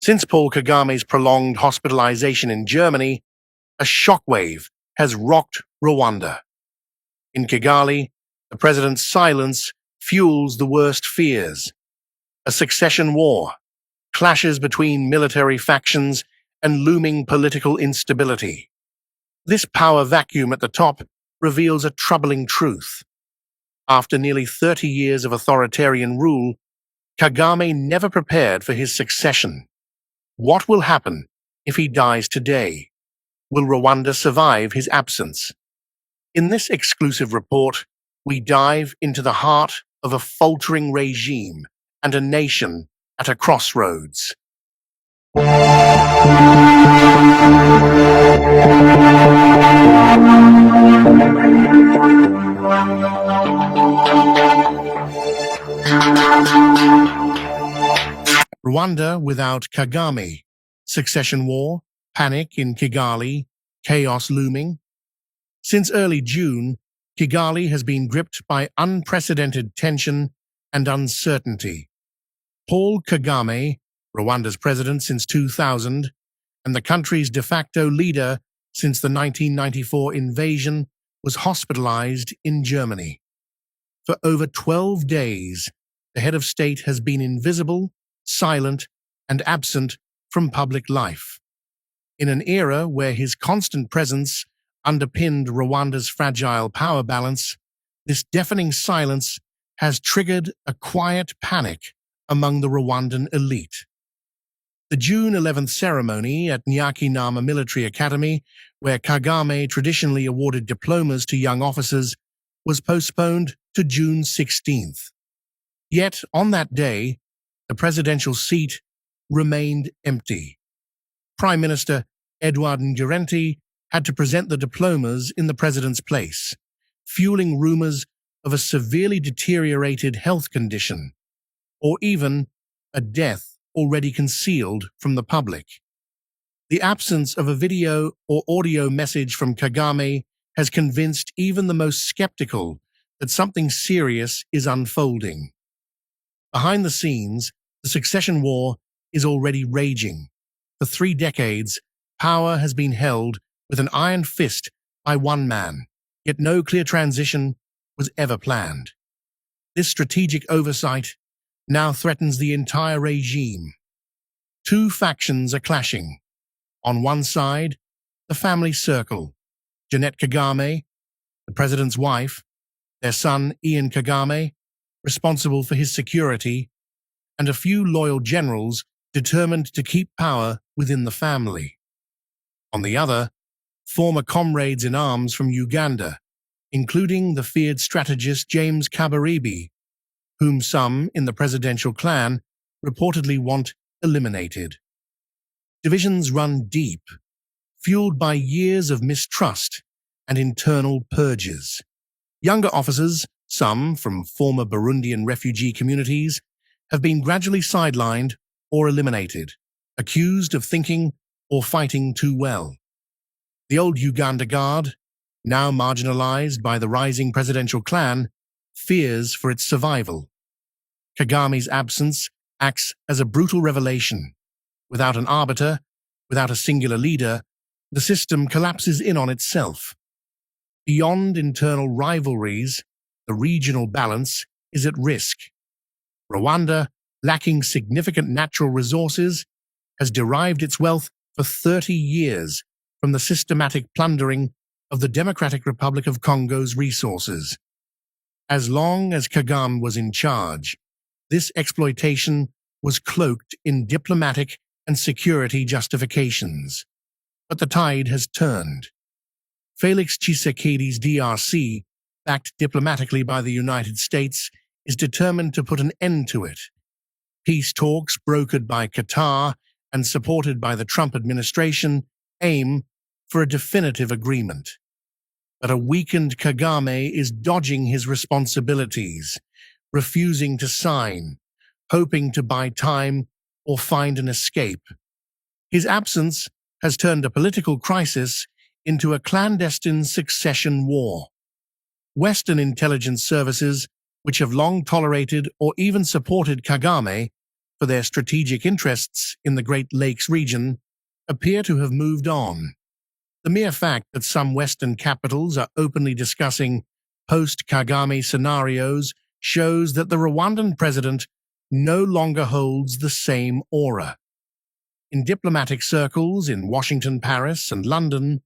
Since Paul Kagame's prolonged hospitalization in Germany, a shockwave has rocked Rwanda. In Kigali, the president's silence fuels the worst fears. A succession war, clashes between military factions, and looming political instability. This power vacuum at the top reveals a troubling truth. After nearly 30 years of authoritarian rule, Kagame never prepared for his succession. What will happen if he dies today? Will Rwanda survive his absence? In this exclusive report, we dive into the heart of a faltering regime and a nation at a crossroads. Rwanda without Kagame. Succession war, panic in Kigali, chaos looming. Since early June, Kigali has been gripped by unprecedented tension and uncertainty. Paul Kagame, Rwanda's president since 2000, and the country's de facto leader since the 1994 invasion, was hospitalized in Germany. For over 12 days, the head of state has been invisible, silent, and absent from public life. In an era where his constant presence underpinned Rwanda's fragile power balance, this deafening silence has triggered a quiet panic among the Rwandan elite. The June 11th ceremony at Nyakinama Military Academy, where Kagame traditionally awarded diplomas to young officers, was postponed to June 16th. Yet, on that day, the presidential seat remained empty. Prime Minister Edouard Ngirente had to present the diplomas in the president's place, fueling rumors of a severely deteriorated health condition, or even a death already concealed from the public. The absence of a video or audio message from Kagame has convinced even the most skeptical that something serious is unfolding. Behind the scenes, the succession war is already raging. For 3 decades, power has been held with an iron fist by one man, yet no clear transition was ever planned. This strategic oversight now threatens the entire regime. 2 factions are clashing. On one side, the family circle, Jeanette Kagame, the president's wife, their son Ian Kagame, responsible for his security, and a few loyal generals determined to keep power within the family. On the other, former comrades in arms from Uganda, including the feared strategist James Kabarebe, whom some in the presidential clan reportedly want eliminated. Divisions run deep, fueled by years of mistrust and internal purges. Younger officers, some from former Burundian refugee communities, have been gradually sidelined or eliminated, accused of thinking or fighting too well. The old Uganda Guard, now marginalized by the rising presidential clan, fears for its survival. Kagame's absence acts as a brutal revelation. Without an arbiter, without a singular leader, the system collapses in on itself. Beyond internal rivalries, the regional balance is at risk. Rwanda, lacking significant natural resources, has derived its wealth for 30 years from the systematic plundering of the Democratic Republic of Congo's resources. As long as Kagame was in charge, this exploitation was cloaked in diplomatic and security justifications. But the tide has turned. Felix Tshisekedi's DRC, backed diplomatically by the United States, is determined to put an end to it. Peace talks brokered by Qatar and supported by the Trump administration aim for a definitive agreement. But a weakened Kagame is dodging his responsibilities, refusing to sign, hoping to buy time or find an escape. His absence has turned a political crisis into a clandestine succession war. Western intelligence services, which have long tolerated or even supported Kagame, for their strategic interests in the Great Lakes region, appear to have moved on. The mere fact that some Western capitals are openly discussing post-Kagame scenarios shows that the Rwandan president no longer holds the same aura. In diplomatic circles in Washington, Paris, and London,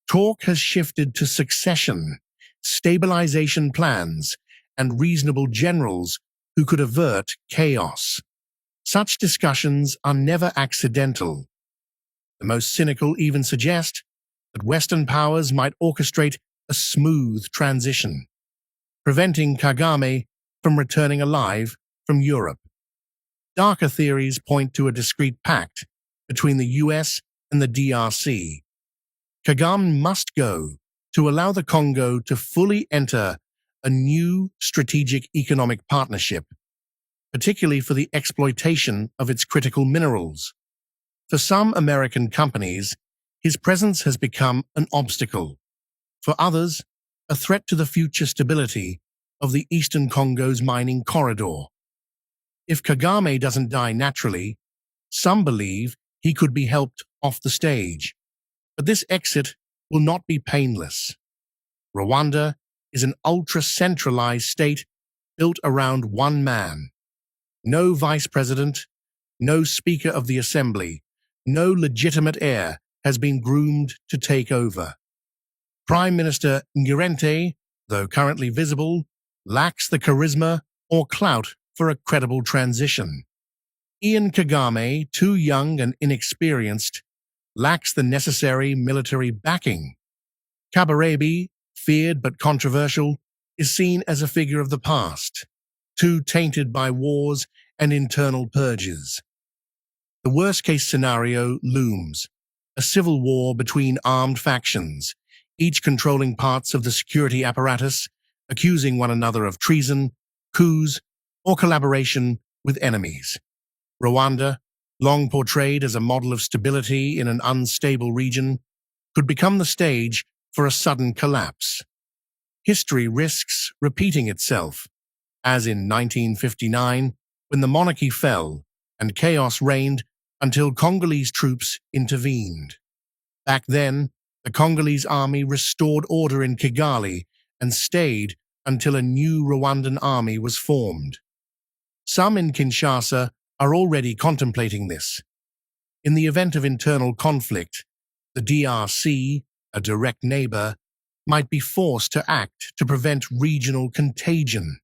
talk has shifted to succession, stabilization plans, and reasonable generals who could avert chaos. Such discussions are never accidental. The most cynical even suggest that Western powers might orchestrate a smooth transition, preventing Kagame from returning alive from Europe. Darker theories point to a discreet pact between the US and the DRC. Kagame must go to allow the Congo to fully enter a new strategic economic partnership, particularly for the exploitation of its critical minerals. For some American companies, his presence has become an obstacle. For others, a threat to the future stability of the Eastern Congo's mining corridor. If Kagame doesn't die naturally, some believe he could be helped off the stage. But this exit will not be painless. Rwanda is an ultra-centralized state built around one man. No vice president, no speaker of the assembly, no legitimate heir has been groomed to take over. Prime Minister Ngirente, though currently visible, lacks the charisma or clout for a credible transition. Ian Kagame, too young and inexperienced, lacks the necessary military backing. Kabarebe, feared but controversial, is seen as a figure of the past, too tainted by wars and internal purges. The worst-case scenario looms, a civil war between armed factions, each controlling parts of the security apparatus, accusing one another of treason, coups, or collaboration with enemies. Rwanda, long portrayed as a model of stability in an unstable region, could become the stage for a sudden collapse. History risks repeating itself, as in 1959, when the monarchy fell and chaos reigned until Congolese troops intervened. Back then, the Congolese army restored order in Kigali and stayed until a new Rwandan army was formed. Some in Kinshasa are already contemplating this. In the event of internal conflict, the DRC, a direct neighbor, might be forced to act to prevent regional contagion.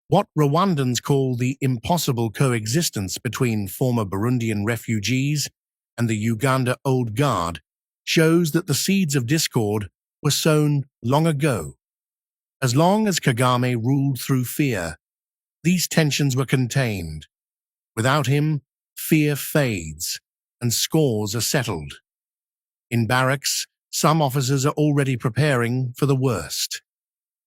What Rwandans call the impossible coexistence between former Burundian refugees and the Uganda Old Guard shows that the seeds of discord were sown long ago. As long as Kagame ruled through fear, these tensions were contained. Without him, fear fades, and scores are settled. In barracks, some officers are already preparing for the worst.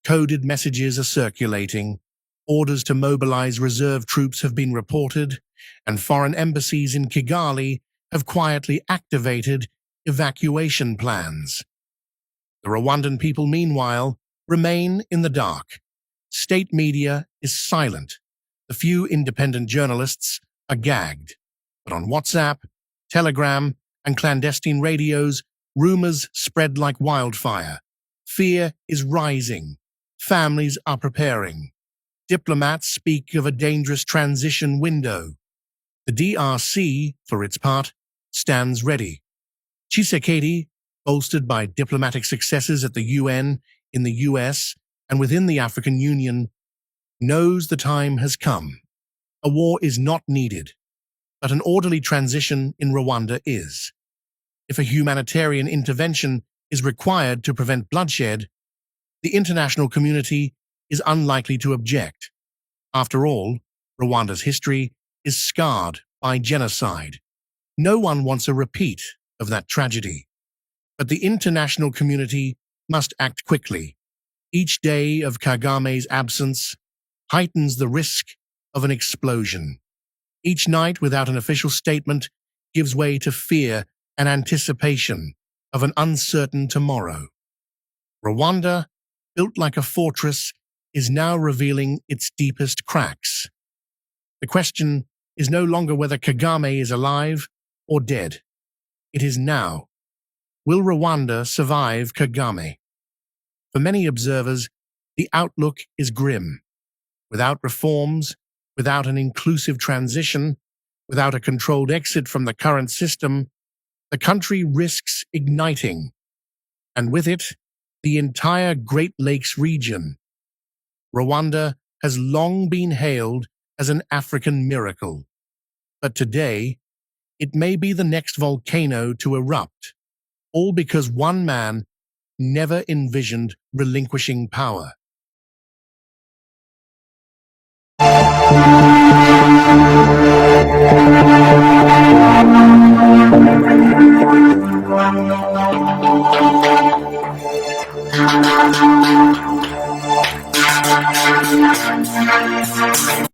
Coded messages are circulating, orders to mobilize reserve troops have been reported, and foreign embassies in Kigali have quietly activated evacuation plans. The Rwandan people, meanwhile, remain in the dark. State media is silent. The few independent journalists are gagged. But on WhatsApp, Telegram, and clandestine radios, rumors spread like wildfire. Fear is rising. Families are preparing. Diplomats speak of a dangerous transition window. The DRC, for its part, stands ready. Tshisekedi, bolstered by diplomatic successes at the UN, in the US, and within the African Union, knows the time has come. A war is not needed, but an orderly transition in Rwanda is. If a humanitarian intervention is required to prevent bloodshed, the international community is unlikely to object. After all, Rwanda's history is scarred by genocide. No one wants a repeat of that tragedy. But the international community must act quickly. Each day of Kagame's absence heightens the risk of an explosion. Each night without an official statement gives way to fear and anticipation of an uncertain tomorrow. Rwanda, built like a fortress, is now revealing its deepest cracks. The question is no longer whether Kagame is alive or dead. It is now. Will Rwanda survive Kagame? For many observers, the outlook is grim. Without reforms, without an inclusive transition, without a controlled exit from the current system, the country risks igniting, and with it, the entire Great Lakes region. Rwanda has long been hailed as an African miracle, but today, it may be the next volcano to erupt, all because one man never envisioned relinquishing power.